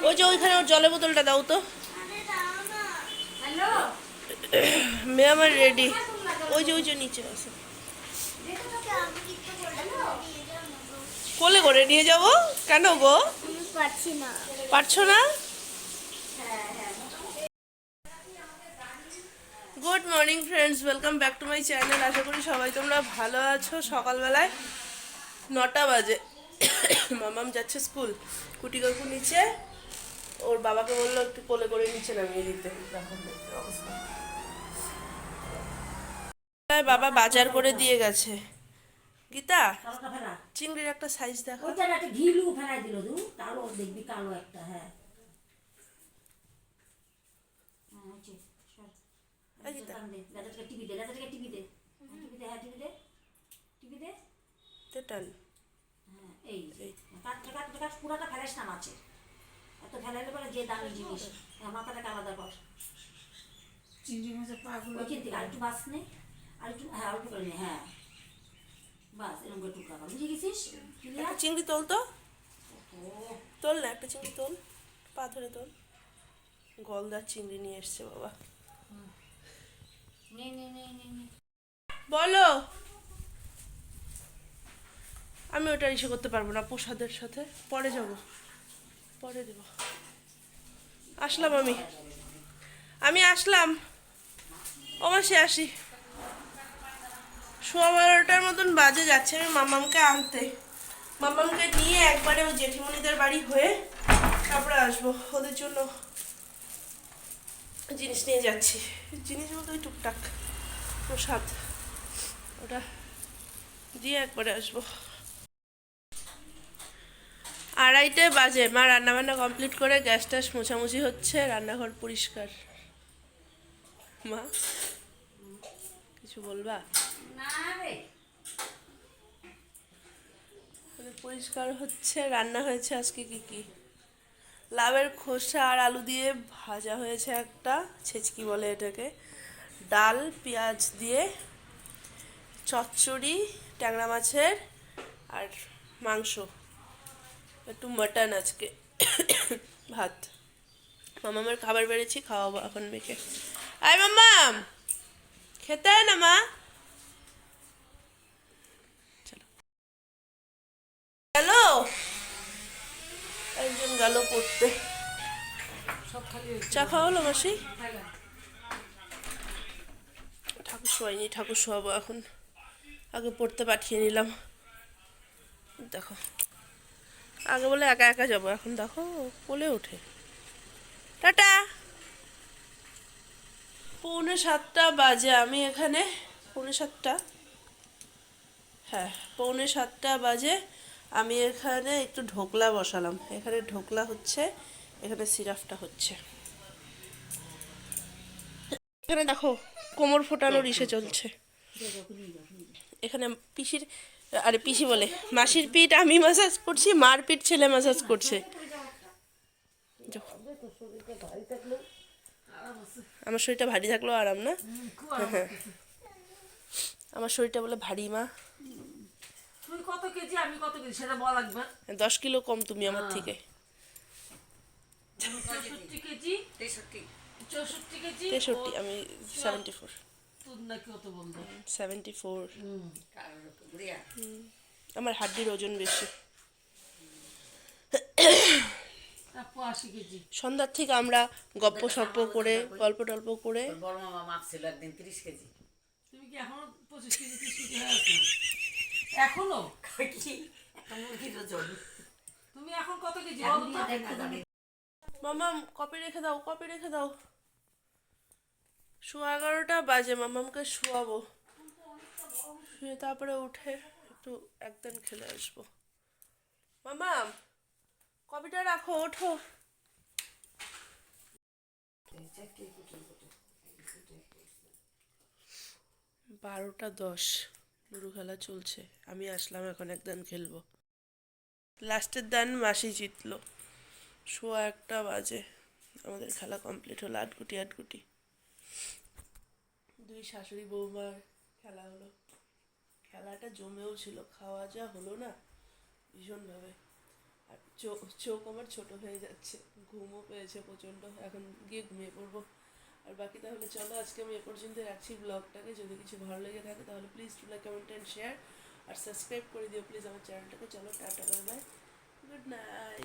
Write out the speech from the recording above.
ওই যে ওইখানে ওর জলের বোতলটা দাও তো। মেয়ে আমার রেডি। ওই যে নিচে আছে। কোলে করে নিয়ে যাবো? কেন গো? পারছো না? Good morning friends, welcome back to my channel. আশা করি সবাই তোমরা ভালো আছো। সকালবেলায় 9টা বাজে, মামাম যাচ্ছে স্কুল। কুটি কাকু নিচে, ওর বাবাকে বললো একটু কোলে করে নিচে নামিয়ে দিতে। অবস্থা, বাবা বাজার করে দিয়ে গেছে। গীতা, চিংড়ির একটা সাইজ দেখো। ওইটা একটা ঘিলু ফেলাই দিল দু কালো, দেখবি কালো একটা। হ্যাঁ টিভি দে, টিভি দে, হ্যাঁ টিভি দে, টিভি দে, টান। হ্যাঁ এই কাঠ পুরাটা ফেলাস না মাছের, এত ফেলাইলে পরে যে দামি জিনিস। হ্যাঁ মাথাটাকে আলাদা কর। চিংড়ি মাছের পাগুলো ওইখান থেকে আরেকটু বাস নে, আরেকটু, হ্যাঁ আরেকটু করে নে, হ্যাঁ বাস এরকম করে টুকরা কর। বুঝে গেছিস? চিংড়ি তোল তো, তোল না, একটা চিংড়ি তোল, পা ধরে তোল। গলদার চিংড়ি নিয়ে এসছে বাবা। বলো। আমি ওটা ইসে করতে পারবো না প্রসাদের সাথে, পরে যাব, পরে দেব। আসলাম আমি আসলাম। ও মাসে আসি। 12:15 মতন বাজে, যাচ্ছে আমি মামামকে আনতে। মামামকে নিয়ে একবারে ওই জেঠিমণিদের বাড়ি হয়ে তারপরে আসবো। ওদের জন্য জিনিস নিয়ে যাচ্ছি। জিনিস বলতে ওই টুকটাক প্রসাদ, ওটা দিয়ে একবারে আসবো। 2:30 বাজে। মা রান্নাবান্না কমপ্লিট করে গ্যাস ট্যাস মোছামুছি হচ্ছে, রান্নাঘর পরিষ্কার। মা কিছু বলবা? পরিষ্কার হচ্ছে। রান্না হয়েছে আজকে কি কি, লাউয়ের খোসা আর আলু দিয়ে ভাজা হয়েছে একটা, ছেচকি বলে এটাকে। ডাল পেঁয়াজ দিয়ে, চচ্চড়ি ট্যাংরা মাছের, আর মাংস, একটু মাটন আজকে। ভাত। মামামের খাবার বেড়েছি, খাওয়াবো এখন মেখে। আয় মাম্মাম, খেতে হয় না মা? চলো। গেল একজন, গেল পড়তে। চা খাওয়া হলো মাসি? ঠাকুর শোয়াইনি, ঠাকুর শোয়াবো এখন। আগে পড়তে পাঠিয়ে নিলাম। দেখো, আগে বলে একা একা যাবো, এখন দেখো বলে ওঠে। টাটা। 6:45 বাজে, আমি এখানে 6:45, হ্যাঁ 6:45 বাজে আমি এখানে একটু ঢোকলা বসালাম। এখানে ঢোকলা হচ্ছে, এখানে সিরাপটা হচ্ছে। এখানে দেখো কোমর ফোটানোর ইসে চলছে। এখানে পিসির, আরে পিসি বলে মাসির পিঠ আমি ম্যাসাজ করছি, মার পিঠ ছেলে ম্যাসাজ করছে। আমার শরীরটা ভারী থাকলেও আরাম না। হ্যাঁ, আমার শরীরটা বলে ভারী মা। তুই কত কেজি আমি কত কেজি সেটা বলা লাগবে। 10 কিলো কম তুমি আমার থেকে। 64 কেজি, 63, আমি 74। তুই নাকি কত বলবো? 74। আমার হাড্ডির ওজন বেশি। 80 কেজি। সন্ধ্যার থেকে আমরা গপ্প সপ্প করে, গল্প টল্প করে। বড় মামা মাপছিল একদিন 30 কেজি। তুমি কি এখনো 25 কেজি 30 কেজি হয়ে আছো? এখনো কি একটা মুরগির ওজন। তুমি এখন কত কেজি? মামাম কপি রেখে দাও, কপি রেখে দাও। 11:15 বাজে, মামামকে শুয়াবো। শুয়ে তারপরে উঠে একটু একদিন খেলে আসবো। মামাম কপিটা রাখো, ওঠো। 12:10 লুডো খেলা চলছে। আমি আসলাম এখন একদিন খেলবো। লাস্টের দান মাসি জিতলো। 1:15 বাজে আমাদের খেলা কমপ্লিট হলো। আটগুটি 2 শাশুড়ি বৌমার খেলা হলো। খেলাটা জমেও ছিল, খাওয়া যা হলো না ভীষণভাবে। আর চোখ আমার ছোট হয়ে যাচ্ছে, ঘুমও পেয়েছে প্রচণ্ড, এখন গিয়ে ঘুমিয়ে পড়বো। আর বাকি তাহলে চলো আজকে আমি এ পর্যন্ত রাখছি ব্লগটাকে। যদি কিছু ভালো লেগে থাকে তাহলে please to like, comment and share, আর সাবস্ক্রাইব করে দিও প্লিজ আমার চ্যানেলটাকে। চলো tata, bye bye, good night.